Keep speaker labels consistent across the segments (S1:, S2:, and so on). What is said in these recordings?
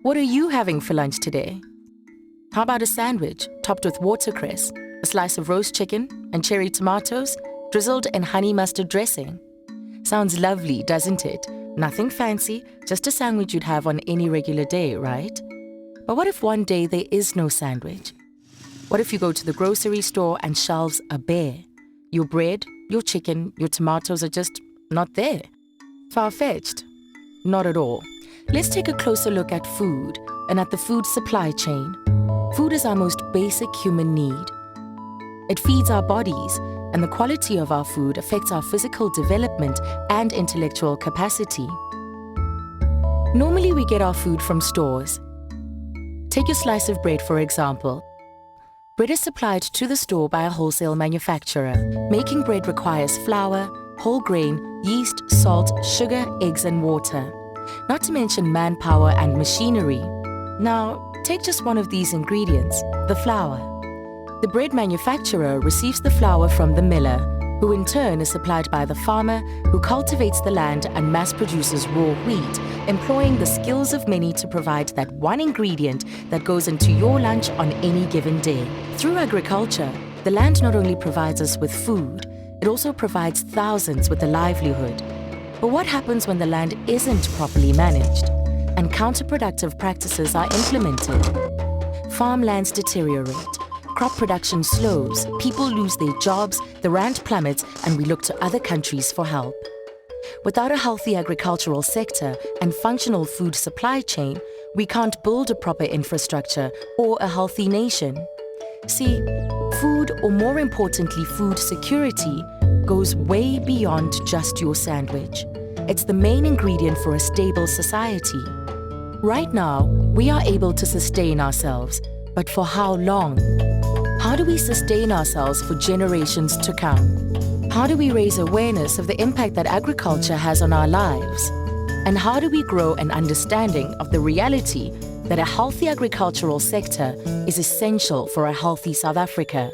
S1: What are you having for lunch today? How about a sandwich topped with watercress, a slice of roast chicken, and cherry tomatoes drizzled in honey mustard dressing? Sounds lovely, doesn't it? Nothing fancy, just a sandwich you'd have on any regular day, right? But what if one day there is no sandwich? What if you go to the grocery store and shelves are bare? Your bread, your chicken, your tomatoes are just not there. Far-fetched? Not at all. Let's take a closer look at food and at the food supply chain. Food is our most basic human need. It feeds our bodies, and the quality of our food affects our physical development and intellectual capacity. Normally, we get our food from stores. Take a slice of bread, for example. Bread is supplied to the store by a wholesale manufacturer. Making bread requires flour, whole grain, yeast, salt, sugar, eggs, and water. Not to mention manpower and machinery. Now, take just one of these ingredients, the flour. The bread manufacturer receives the flour from the miller, who in turn is supplied by the farmer, who cultivates the land and mass produces raw wheat, employing the skills of many to provide that one ingredient that goes into your lunch on any given day. Through agriculture, the land not only provides us with food, it also provides thousands with a livelihood. But what happens when the land isn't properly managed and counterproductive practices are implemented? Farmlands deteriorate. Crop production slows, people lose their jobs, the rand plummets, and we look to other countries for help. Without a healthy agricultural sector and functional food supply chain, we can't build a proper infrastructure or a healthy nation. See, food, or more importantly, food security, goes way beyond just your sandwich. It's the main ingredient for a stable society. Right now, we are able to sustain ourselves, but for how long? How do we sustain ourselves for generations to come? How do we raise awareness of the impact that agriculture has on our lives? And how do we grow an understanding of the reality that a healthy agricultural sector is essential for a healthy South Africa?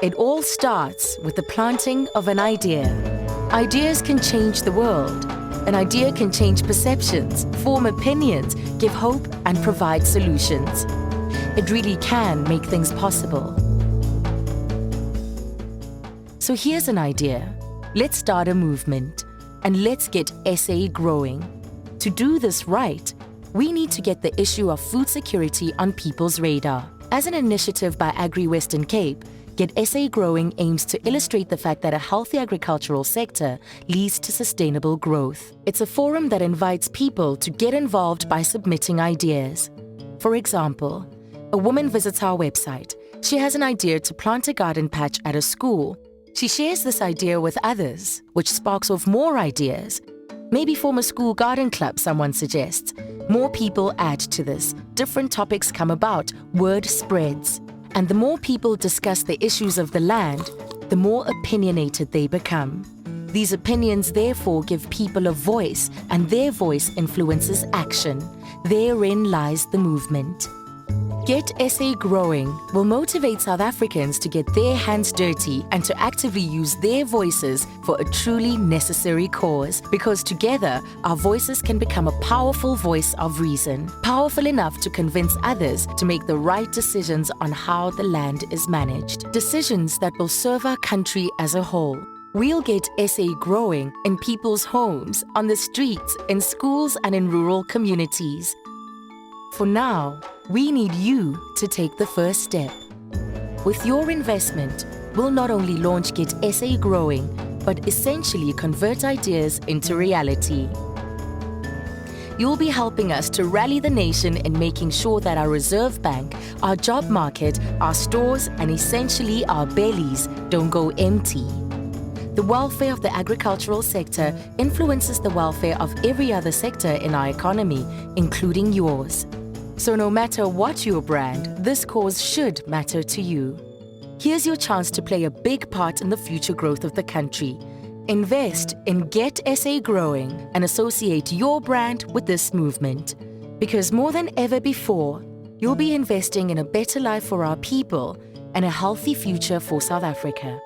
S1: It all starts with the planting of an idea. Ideas can change the world. An idea can change perceptions, form opinions, give hope, and provide solutions. It really can make things possible. So here's an idea. Let's start a movement, and let's get SA growing. To do this right, we need to get the issue of food security on people's radar. As an initiative by Agri-Western Cape, Get SA Growing aims to illustrate the fact that a healthy agricultural sector leads to sustainable growth. It's a forum that invites people to get involved by submitting ideas. For example, a woman visits our website. She has an idea to plant a garden patch at a school. She shares this idea with others, which sparks off more ideas. Maybe form a school garden club, someone suggests. More people add to this. Different topics come about. Word spreads. And the more people discuss the issues of the land, the more opinionated they become. These opinions therefore give people a voice, and their voice influences action. Therein lies the movement. Get SA Growing will motivate South Africans to get their hands dirty and to actively use their voices for a truly necessary cause, because together our voices can become a powerful voice of reason, powerful enough to convince others to make the right decisions on how the land is managed, decisions that will serve our country as a whole. We'll get SA Growing in people's homes, on the streets, in schools and in rural communities. For now, we need you to take the first step. With your investment, we'll not only launch Get SA Growing, but essentially convert ideas into reality. You'll be helping us to rally the nation in making sure that our reserve bank, our job market, our stores, and essentially our bellies don't go empty. The welfare of the agricultural sector influences the welfare of every other sector in our economy, including yours. So no matter what your brand, this cause should matter to you. Here's your chance to play a big part in the future growth of the country. Invest in Get SA Growing and associate your brand with this movement. Because more than ever before, you'll be investing in a better life for our people and a healthy future for South Africa.